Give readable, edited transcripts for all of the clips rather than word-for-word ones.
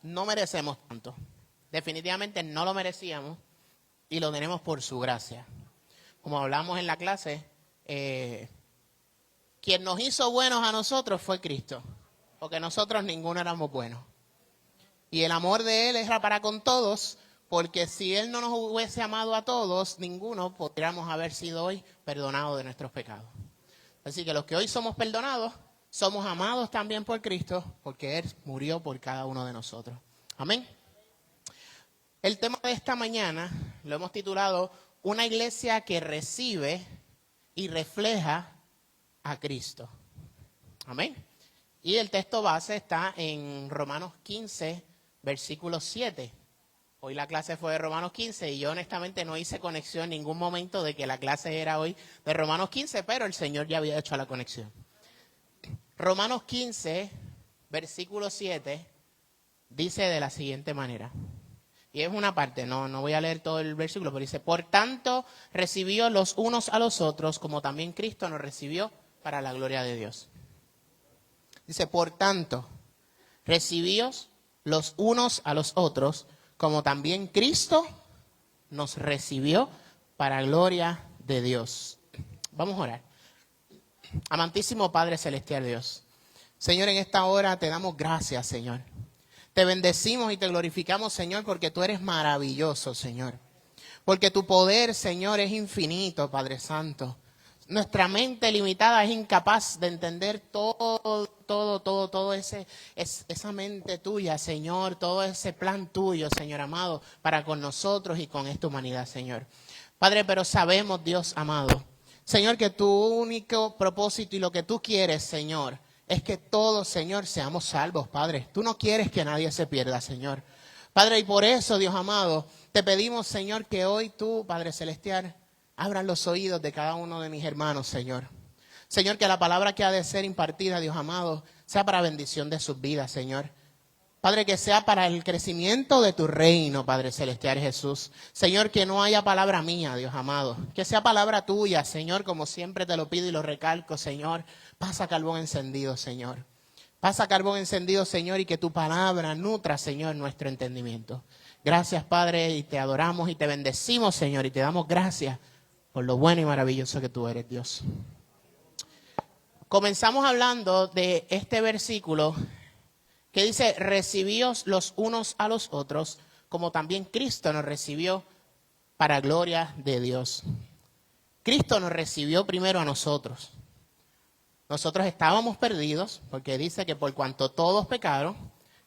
no merecemos tanto. Definitivamente no lo merecíamos y lo tenemos por su gracia. Como hablamos en la clase, quien nos hizo buenos a nosotros fue Cristo, porque nosotros ninguno éramos buenos. Y el amor de Él era para con todos, porque si Él no nos hubiese amado a todos, ninguno podríamos haber sido hoy perdonados de nuestros pecados. Así que los que hoy somos perdonados, somos amados también por Cristo, porque Él murió por cada uno de nosotros. Amén. El tema de esta mañana lo hemos titulado Una iglesia que recibe y refleja a Cristo. Amén. Y el texto base está en Romanos 15, versículo 7. Hoy la clase fue de Romanos 15 y yo honestamente no hice conexión en ningún momento de que la clase era hoy de Romanos 15, pero el Señor ya había hecho la conexión. Romanos 15, versículo 7, dice de la siguiente manera. Y es una parte, no voy a leer todo el versículo, pero dice, por tanto recibió los unos a los otros, como también Cristo nos recibió para la gloria de Dios. Dice, por tanto, recibíos los unos a los otros, como también Cristo nos recibió para gloria de Dios. Vamos a orar. Amantísimo Padre Celestial Dios, Señor, en esta hora te damos gracias, Señor. Te bendecimos y te glorificamos, Señor, porque tú eres maravilloso, Señor. Porque tu poder, Señor, es infinito, Padre Santo. Nuestra mente limitada es incapaz de entender todo esa mente tuya, Señor, todo ese plan tuyo, Señor amado, para con nosotros y con esta humanidad, Señor. Padre, pero sabemos, Dios amado, Señor, que tu único propósito y lo que tú quieres, Señor, es que todos, Señor, seamos salvos, Padre. Tú no quieres que nadie se pierda, Señor. Padre, y por eso, Dios amado, te pedimos, Señor, que hoy tú, Padre Celestial, abran los oídos de cada uno de mis hermanos, Señor. Señor, que la palabra que ha de ser impartida, Dios amado, sea para bendición de sus vidas, Señor. Padre, que sea para el crecimiento de tu reino, Padre Celestial Jesús. Señor, que no haya palabra mía, Dios amado. Que sea palabra tuya, Señor, como siempre te lo pido y lo recalco, Señor. Pasa carbón encendido, Señor. Pasa carbón encendido, Señor, y que tu palabra nutra, Señor, nuestro entendimiento. Gracias, Padre, y te adoramos y te bendecimos, Señor, y te damos gracias por lo bueno y maravilloso que tú eres, Dios. Comenzamos hablando de este versículo que dice, recibíos los unos a los otros, como también Cristo nos recibió para gloria de Dios. Cristo nos recibió primero a nosotros. Nosotros estábamos perdidos, porque dice que por cuanto todos pecaron,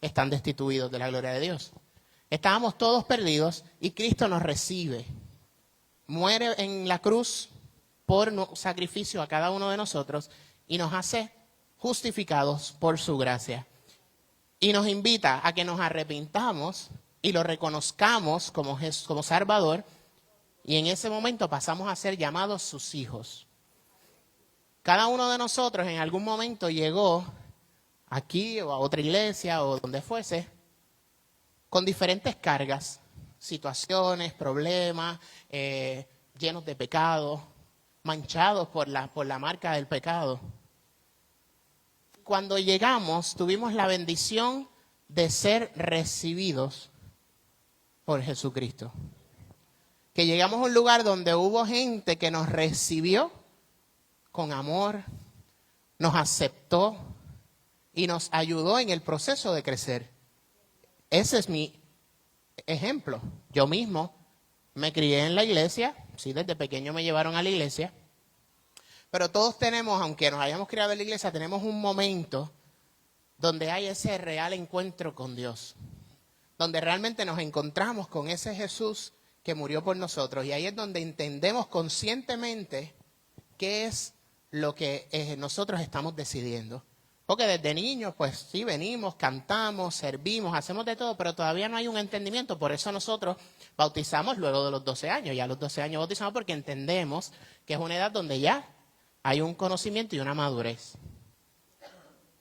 están destituidos de la gloria de Dios. Estábamos todos perdidos y Cristo nos recibe. Muere en la cruz por sacrificio a cada uno de nosotros y nos hace justificados por su gracia. Y nos invita a que nos arrepintamos y lo reconozcamos como Salvador, y en ese momento pasamos a ser llamados sus hijos. Cada uno de nosotros en algún momento llegó aquí o a otra iglesia o donde fuese con diferentes cargas, situaciones, problemas, llenos de pecado, manchados por la marca del pecado. Cuando llegamos, tuvimos la bendición de ser recibidos por Jesucristo. Que llegamos a un lugar donde hubo gente que nos recibió con amor, nos aceptó y nos ayudó en el proceso de crecer. Ese es mi ejemplo. Yo mismo me crié en la iglesia, sí, desde pequeño me llevaron a la iglesia. Pero todos tenemos, aunque nos hayamos criado en la iglesia, tenemos un momento donde hay ese real encuentro con Dios. Donde realmente nos encontramos con ese Jesús que murió por nosotros. Y ahí es donde entendemos conscientemente qué es lo que nosotros estamos decidiendo. Porque desde niños, pues sí, venimos, cantamos, servimos, hacemos de todo, pero todavía no hay un entendimiento. Por eso nosotros bautizamos luego de los 12 años. Ya a los 12 años bautizamos porque entendemos que es una edad donde ya hay un conocimiento y una madurez.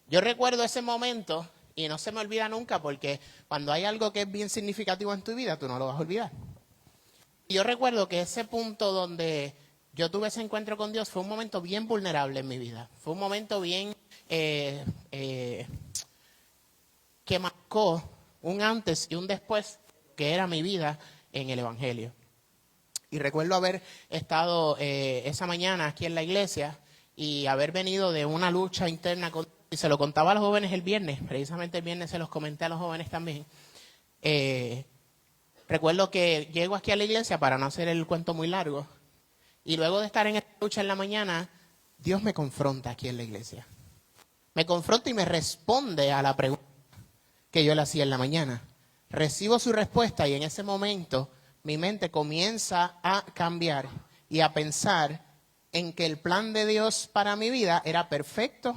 Yo recuerdo ese momento y no se me olvida nunca, porque cuando hay algo que es bien significativo en tu vida, tú no lo vas a olvidar. Y yo recuerdo que ese punto donde yo tuve ese encuentro con Dios fue un momento bien vulnerable en mi vida. Fue un momento bien que marcó un antes y un después que era mi vida en el Evangelio. Y recuerdo haber estado esa mañana aquí en la iglesia y haber venido de una lucha interna, y se lo contaba a los jóvenes el viernes, precisamente el viernes se los comenté a los jóvenes también. Recuerdo que llego aquí a la iglesia, para no hacer el cuento muy largo, y luego de estar en esta lucha en la mañana, Dios me confronta aquí en la iglesia. Me confronta y me responde a la pregunta que yo le hacía en la mañana. Recibo su respuesta y en ese momento mi mente comienza a cambiar y a pensar en que el plan de Dios para mi vida era perfecto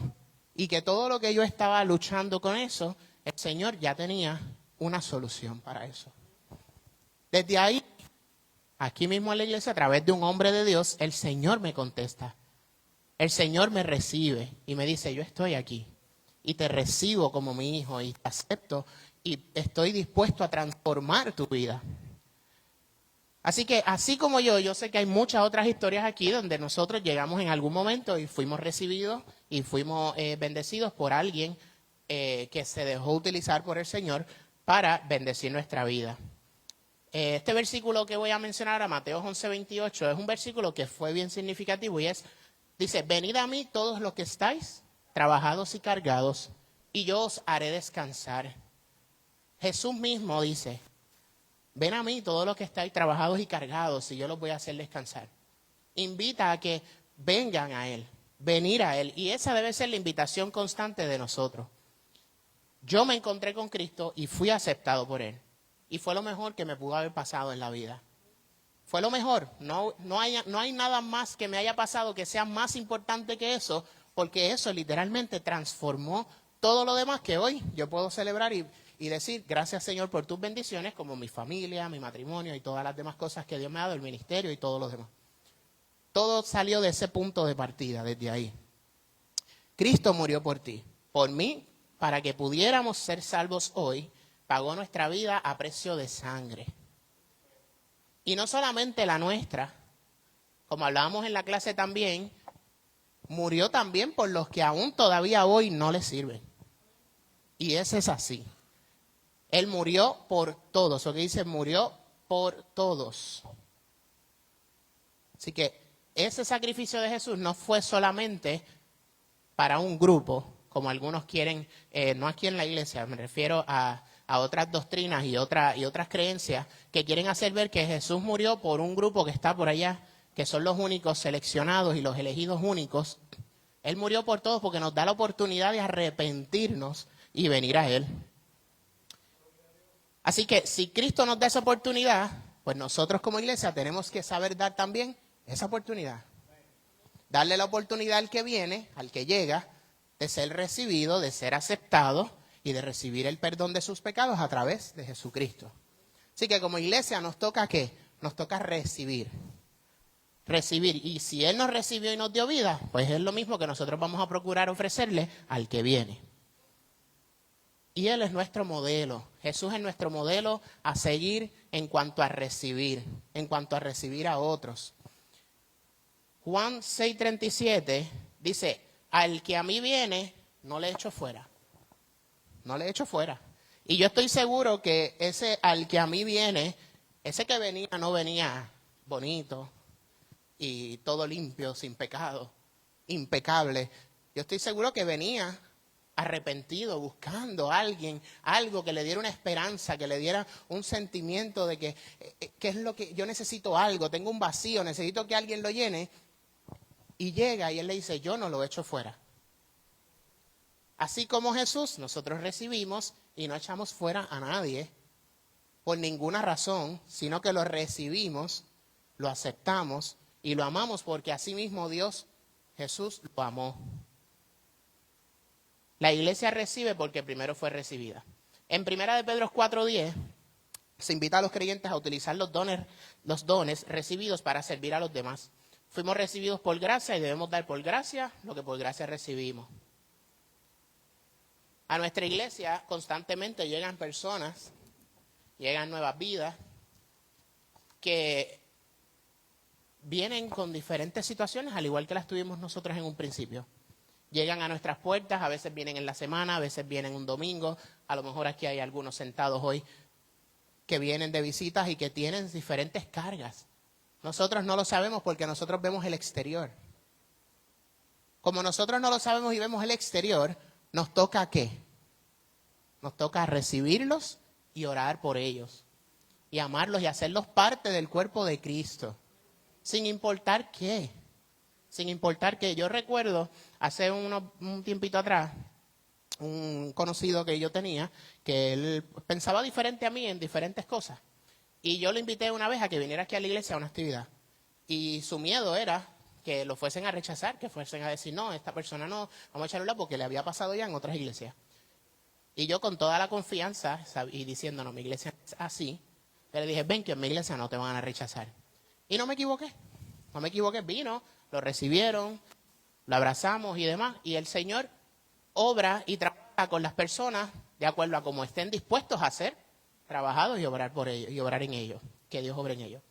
y que todo lo que yo estaba luchando con eso, el Señor ya tenía una solución para eso. Desde ahí, aquí mismo en la iglesia, a través de un hombre de Dios, el Señor me contesta. El Señor me recibe y me dice, yo estoy aquí y te recibo como mi hijo y te acepto y estoy dispuesto a transformar tu vida. Así que, así como yo sé que hay muchas otras historias aquí donde nosotros llegamos en algún momento y fuimos recibidos y fuimos bendecidos por alguien que se dejó utilizar por el Señor para bendecir nuestra vida. Este versículo que voy a mencionar ahora, Mateo 11:28, es un versículo que fue bien significativo y dice, venid a mí todos los que estáis trabajados y cargados y yo os haré descansar. Jesús mismo dice, ven a mí todos los que estáis trabajados y cargados y yo los voy a hacer descansar. Invita a que vengan a Él, venir a Él. Y esa debe ser la invitación constante de nosotros. Yo me encontré con Cristo y fui aceptado por Él. Y fue lo mejor que me pudo haber pasado en la vida. Fue lo mejor. No hay nada más que me haya pasado que sea más importante que eso, porque eso literalmente transformó todo lo demás que hoy yo puedo celebrar y decir, gracias Señor por tus bendiciones, como mi familia, mi matrimonio y todas las demás cosas que Dios me ha dado, el ministerio y todo lo demás. Todo salió de ese punto de partida, desde ahí. Cristo murió por ti, por mí, para que pudiéramos ser salvos hoy, pagó nuestra vida a precio de sangre. Y no solamente la nuestra, como hablábamos en la clase también, murió también por los que aún todavía hoy no le sirven. Y ese es así. Él murió por todos. Lo que dice, murió por todos. Así que ese sacrificio de Jesús no fue solamente para un grupo, como algunos quieren, no aquí en la iglesia, me refiero a otras doctrinas y otras creencias que quieren hacer ver que Jesús murió por un grupo que está por allá, que son los únicos seleccionados y los elegidos únicos. Él murió por todos porque nos da la oportunidad de arrepentirnos y venir a Él. Así que si Cristo nos da esa oportunidad, pues nosotros como iglesia tenemos que saber dar también esa oportunidad. Darle la oportunidad al que viene, al que llega, de ser recibido, de ser aceptado y de recibir el perdón de sus pecados a través de Jesucristo. Así que como iglesia nos toca ¿qué? Nos toca recibir. Recibir. Y si Él nos recibió y nos dio vida, pues es lo mismo que nosotros vamos a procurar ofrecerle al que viene. Y Él es nuestro modelo. Jesús es nuestro modelo a seguir en cuanto a recibir a otros. Juan 6:37 dice, al que a mí viene, no le echo fuera. No le echo fuera. Y yo estoy seguro que ese al que a mí viene, ese que venía no venía bonito y todo limpio, sin pecado, impecable. Yo estoy seguro que venía arrepentido, buscando a alguien, algo que le diera una esperanza, que le diera un sentimiento de que es lo que yo necesito, algo, tengo un vacío, necesito que alguien lo llene. Y llega y Él le dice, yo no lo echo fuera. Así como Jesús, nosotros recibimos y no echamos fuera a nadie por ninguna razón, sino que lo recibimos, lo aceptamos y lo amamos porque así mismo Dios, Jesús, lo amó. La iglesia recibe porque primero fue recibida. En 1 de Pedro 4:10 se invita a los creyentes a utilizar los dones recibidos para servir a los demás. Fuimos recibidos por gracia y debemos dar por gracia lo que por gracia recibimos. A nuestra iglesia constantemente llegan personas, llegan nuevas vidas que vienen con diferentes situaciones, al igual que las tuvimos nosotros en un principio. Llegan a nuestras puertas, a veces vienen en la semana, a veces vienen un domingo, a lo mejor aquí hay algunos sentados hoy que vienen de visitas y que tienen diferentes cargas. Nosotros no lo sabemos porque nosotros vemos el exterior. Como nosotros no lo sabemos y vemos el exterior, nos toca ¿qué? Nos toca recibirlos y orar por ellos. Y amarlos y hacerlos parte del cuerpo de Cristo. Sin importar qué. Sin importar qué. Yo recuerdo hace un tiempito atrás, un conocido que yo tenía, que él pensaba diferente a mí en diferentes cosas. Y yo lo invité una vez a que viniera aquí a la iglesia a una actividad. Y su miedo era que lo fuesen a rechazar, que fuesen a decir, no, esta persona no, vamos a echarle porque le había pasado ya en otras iglesias. Y yo con toda la confianza y diciendo, no, mi iglesia es así, le dije, ven que en mi iglesia no te van a rechazar. Y no me equivoqué, vino, lo recibieron, lo abrazamos y demás. Y el Señor obra y trabaja con las personas de acuerdo a cómo estén dispuestos a ser trabajados y obrar por ellos, y obrar en ellos, que Dios obre en ellos.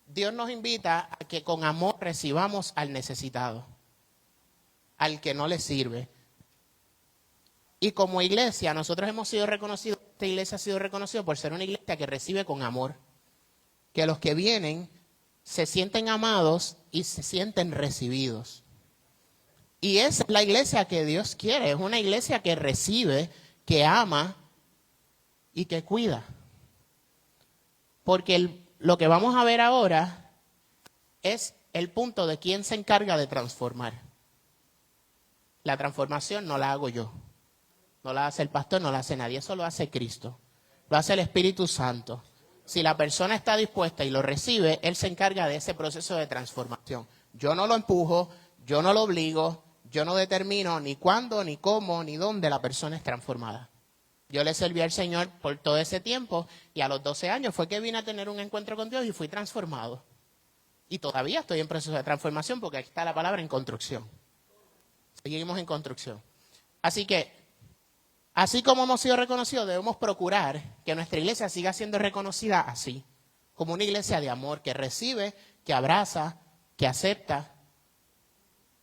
Dios nos invita a que con amor recibamos al necesitado, al que no le sirve. Y como iglesia, nosotros hemos sido reconocidos, esta iglesia ha sido reconocida por ser una iglesia que recibe con amor. Que los que vienen se sienten amados y se sienten recibidos. Y esa es la iglesia que Dios quiere, es una iglesia que recibe, que ama y que cuida. Porque lo que vamos a ver ahora es el punto de quién se encarga de transformar. La transformación no la hago yo. No la hace el pastor, no la hace nadie. Eso lo hace Cristo. Lo hace el Espíritu Santo. Si la persona está dispuesta y lo recibe, Él se encarga de ese proceso de transformación. Yo no lo empujo, yo no lo obligo, yo no determino ni cuándo, ni cómo, ni dónde la persona es transformada. Yo le serví al Señor por todo ese tiempo y a los 12 años fue que vine a tener un encuentro con Dios y fui transformado. Y todavía estoy en proceso de transformación porque aquí está la palabra en construcción. Seguimos en construcción. Así que, así como hemos sido reconocidos, debemos procurar que nuestra iglesia siga siendo reconocida así, como una iglesia de amor que recibe, que abraza, que acepta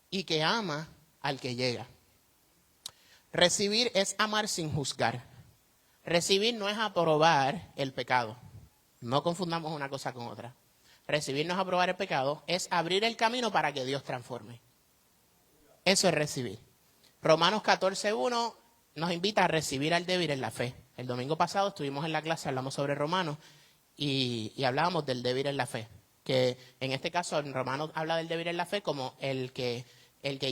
y que ama al que llega. Recibir es amar sin juzgar. Recibir no es aprobar el pecado. No confundamos una cosa con otra. Recibir no es aprobar el pecado, es abrir el camino para que Dios transforme. Eso es recibir. Romanos 14:1 nos invita a recibir al débil en la fe. El domingo pasado estuvimos en la clase, hablamos sobre Romanos y hablábamos del débil en la fe. Que en este caso en Romanos habla del débil en la fe como el que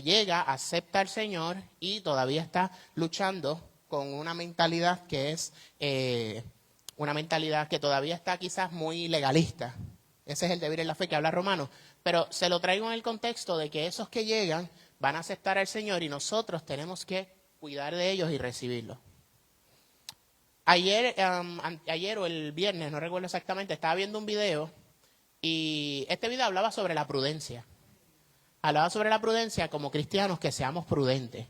llega, acepta al Señor y todavía está luchando con una mentalidad que es una mentalidad que todavía está quizás muy legalista. Ese es el débil en la fe que habla Romanos. Pero se lo traigo en el contexto de que esos que llegan van a aceptar al Señor y nosotros tenemos que cuidar de ellos y recibirlos. Ayer o el viernes, no recuerdo exactamente, estaba viendo un video y este video hablaba sobre la prudencia. Hablaba sobre la prudencia como cristianos, que seamos prudentes.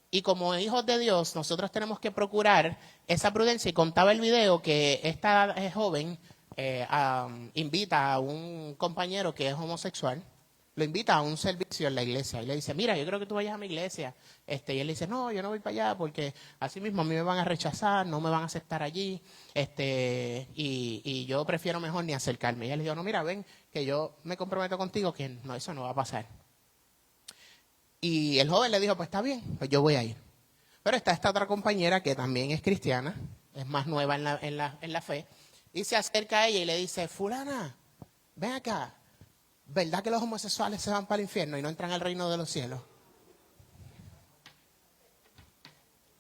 Y como hijos de Dios, nosotros tenemos que procurar esa prudencia. Y contaba el video que esta joven invita a un compañero que es homosexual, lo invita a un servicio en la iglesia y le dice, mira, yo creo que tú vayas a mi iglesia. Y él le dice, no, yo no voy para allá porque así mismo a mí me van a rechazar, no me van a aceptar allí, y yo prefiero mejor ni acercarme. Y él le dijo, no, mira, ven, que yo me comprometo contigo que no, eso no va a pasar. Y el joven le dijo, pues está bien, pues yo voy a ir. Pero está esta otra compañera que también es cristiana, es más nueva en la fe, y se acerca a ella y le dice, fulana, ven acá, ¿verdad que los homosexuales se van para el infierno y no entran al reino de los cielos?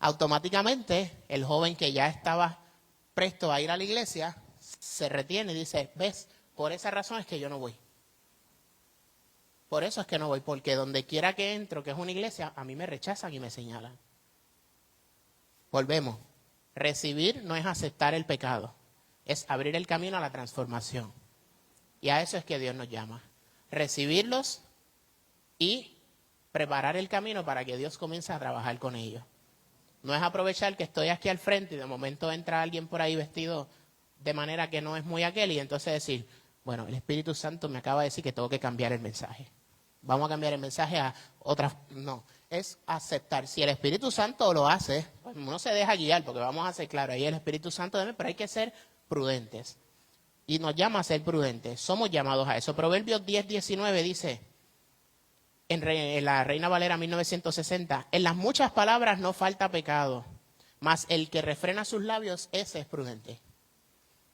Automáticamente, el joven que ya estaba presto a ir a la iglesia, se retiene y dice, ves, por esa razón es que yo no voy. Por eso es que no voy, porque donde quiera que entro, que es una iglesia, a mí me rechazan y me señalan. Volvemos. Recibir no es aceptar el pecado, es abrir el camino a la transformación. Y a eso es que Dios nos llama. Recibirlos y preparar el camino para que Dios comience a trabajar con ellos. No es aprovechar que estoy aquí al frente y de momento entra alguien por ahí vestido de manera que no es muy aquel y entonces decir, bueno, el Espíritu Santo me acaba de decir que tengo que cambiar el mensaje. Vamos a cambiar el mensaje a otra. No, es aceptar. Si el Espíritu Santo lo hace, pues uno se deja guiar, porque vamos a ser claros, ahí el Espíritu Santo debe, pero hay que ser prudentes. Y nos llama a ser prudentes. Somos llamados a eso. Proverbios 10:19 dice, en la Reina Valera 1960, en las muchas palabras no falta pecado, mas el que refrena sus labios, ese es prudente.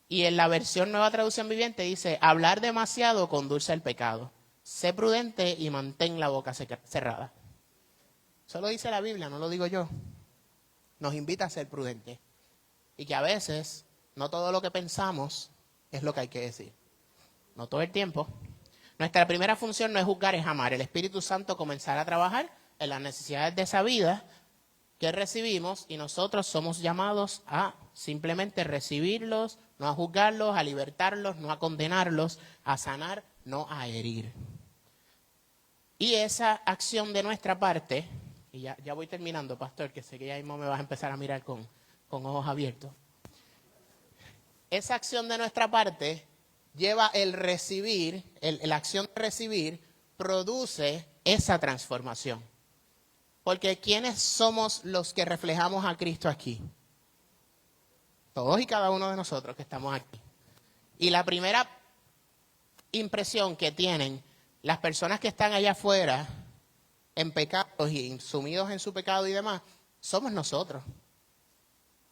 Y en la versión Nueva Traducción Viviente dice, hablar demasiado conduce al pecado. Sé prudente y mantén la boca cerrada. Eso lo dice la Biblia, no lo digo yo. Nos invita a ser prudentes. Y que a veces, no todo lo que pensamos es lo que hay que decir. No todo el tiempo. Nuestra primera función no es juzgar, es amar. El Espíritu Santo comenzará a trabajar en las necesidades de esa vida que recibimos y nosotros somos llamados a simplemente recibirlos, no a juzgarlos, a libertarlos, no a condenarlos, a sanar, no a herir. Y esa acción de nuestra parte, y ya voy terminando, pastor, que sé que ya mismo me vas a empezar a mirar con ojos abiertos. Esa acción de nuestra parte lleva el recibir, la acción de recibir, produce esa transformación. Porque ¿quiénes somos los que reflejamos a Cristo aquí? Todos y cada uno de nosotros que estamos aquí. Y la primera impresión que tienen las personas que están allá afuera en pecados y sumidos en su pecado y demás, somos nosotros.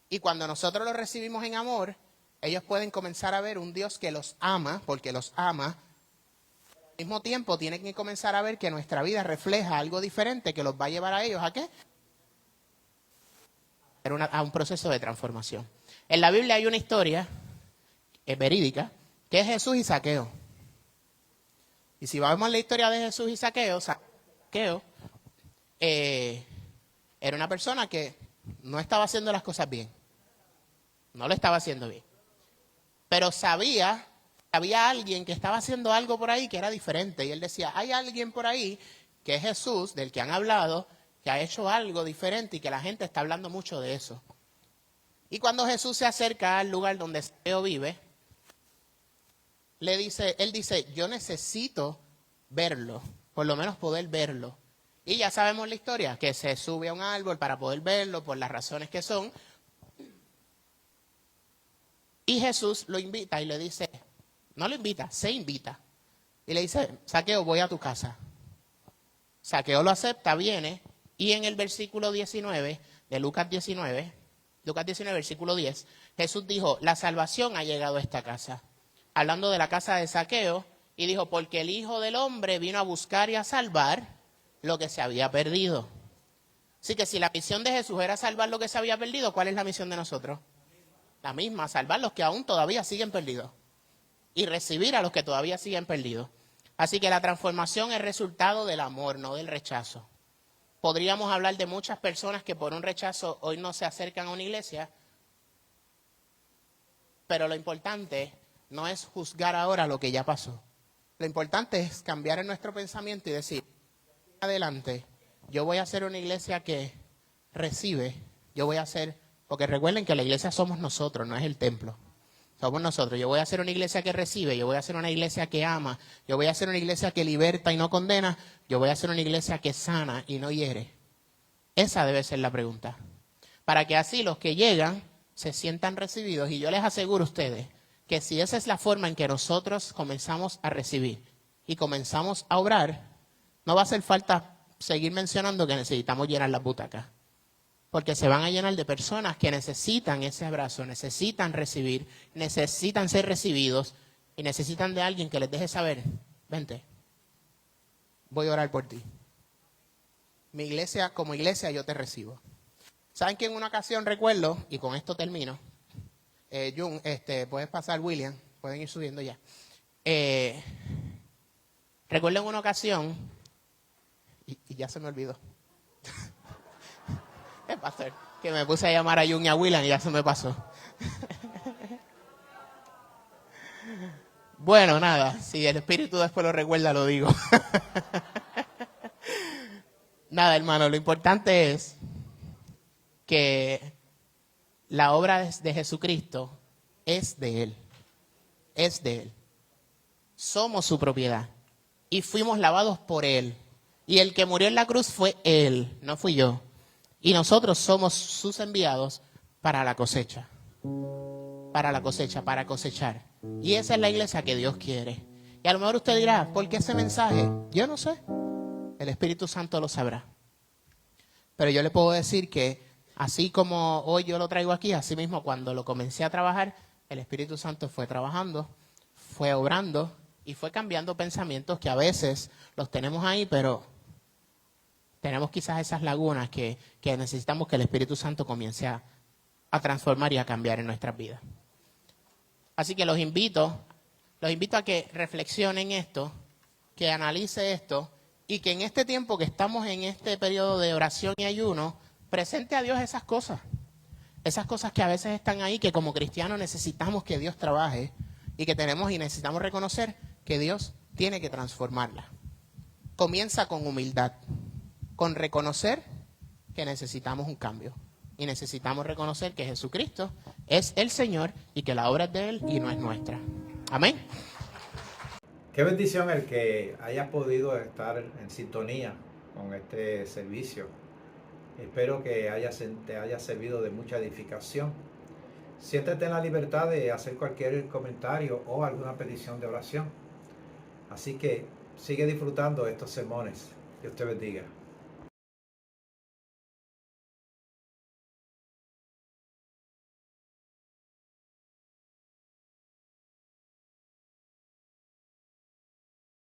Y cuando nosotros los recibimos en amor, ellos pueden comenzar a ver un Dios que los ama, porque los ama. Al mismo tiempo tienen que comenzar a ver que nuestra vida refleja algo diferente que los va a llevar a ellos ¿a qué? A un proceso de transformación. En la Biblia hay una historia verídica que es Jesús y Zaqueo. Y si vamos a la historia de Jesús y Zaqueo, era una persona que no estaba haciendo las cosas bien. No lo estaba haciendo bien. Pero había alguien que estaba haciendo algo por ahí que era diferente. Y él decía, hay alguien por ahí que es Jesús, del que han hablado, que ha hecho algo diferente y que la gente está hablando mucho de eso. Y cuando Jesús se acerca al lugar donde Zaqueo vive, él dice, yo necesito verlo, por lo menos poder verlo. Y ya sabemos la historia, que se sube a un árbol para poder verlo por las razones que son. Y Jesús lo invita y le dice, no lo invita, se invita. Y le dice, Zaqueo, voy a tu casa. Zaqueo lo acepta, viene, y en el versículo 19 de Lucas 19, versículo 10, Jesús dijo, la salvación ha llegado a esta casa. Hablando de la casa de Zaqueo, y dijo, porque el Hijo del Hombre vino a buscar y a salvar lo que se había perdido. Así que si la misión de Jesús era salvar lo que se había perdido, ¿cuál es la misión de nosotros? La misma, salvar los que aún todavía siguen perdidos. Y recibir a los que todavía siguen perdidos. Así que la transformación es resultado del amor, no del rechazo. Podríamos hablar de muchas personas que por un rechazo hoy no se acercan a una iglesia, pero lo importante no es juzgar ahora lo que ya pasó. Lo importante es cambiar en nuestro pensamiento y decir, adelante, yo voy a hacer una iglesia que recibe, porque recuerden que la iglesia somos nosotros, no es el templo. Somos nosotros. Yo voy a hacer una iglesia que recibe, yo voy a hacer una iglesia que ama, yo voy a hacer una iglesia que liberta y no condena, yo voy a hacer una iglesia que sana y no hiere. Esa debe ser la pregunta. Para que así los que llegan se sientan recibidos. Y yo les aseguro a ustedes que si esa es la forma en que nosotros comenzamos a recibir y comenzamos a obrar, no va a hacer falta seguir mencionando que necesitamos llenar las butacas. Porque se van a llenar de personas que necesitan ese abrazo, necesitan recibir, necesitan ser recibidos y necesitan de alguien que les deje saber, vente, voy a orar por ti. Mi iglesia, como iglesia, yo te recibo. ¿Saben que en una ocasión recuerdo, y con esto termino, Jun, puedes pasar, William, pueden ir subiendo ya. Recuerdo en una ocasión, y ya se me olvidó. Pastor, que me puse a llamar a Jun y a William y ya se me pasó. Bueno, nada, si el Espíritu después lo recuerda, lo digo. Nada, hermano, lo importante es que la obra de Jesucristo es de Él. Es de Él. Somos su propiedad. y fuimos lavados por Él. Y el que murió en la cruz fue Él, no fui yo. Y nosotros somos sus enviados para la cosecha. Para la cosecha, para cosechar. Y esa es la iglesia que Dios quiere. Y a lo mejor usted dirá, ¿por qué ese mensaje? Yo no sé. El Espíritu Santo lo sabrá. Pero yo le puedo decir que así como hoy yo lo traigo aquí, así mismo cuando lo comencé a trabajar, el Espíritu Santo fue trabajando, fue obrando y fue cambiando pensamientos que a veces los tenemos ahí, pero tenemos quizás esas lagunas que necesitamos que el Espíritu Santo comience a transformar y a cambiar en nuestras vidas. Así que los invito a que reflexionen esto, que analice esto y que en este tiempo que estamos en este periodo de oración y ayuno, presente a Dios esas cosas que a veces están ahí, que como cristianos necesitamos que Dios trabaje y que tenemos y necesitamos reconocer que Dios tiene que transformarlas. Comienza con humildad, con reconocer que necesitamos un cambio y necesitamos reconocer que Jesucristo es el Señor y que la obra es de Él y no es nuestra. Amén. Qué bendición el que hayas podido estar en sintonía con este servicio. Espero que te haya servido de mucha edificación. Siéntete en la libertad de hacer cualquier comentario o alguna petición de oración. Así que sigue disfrutando estos sermones. Dios te bendiga.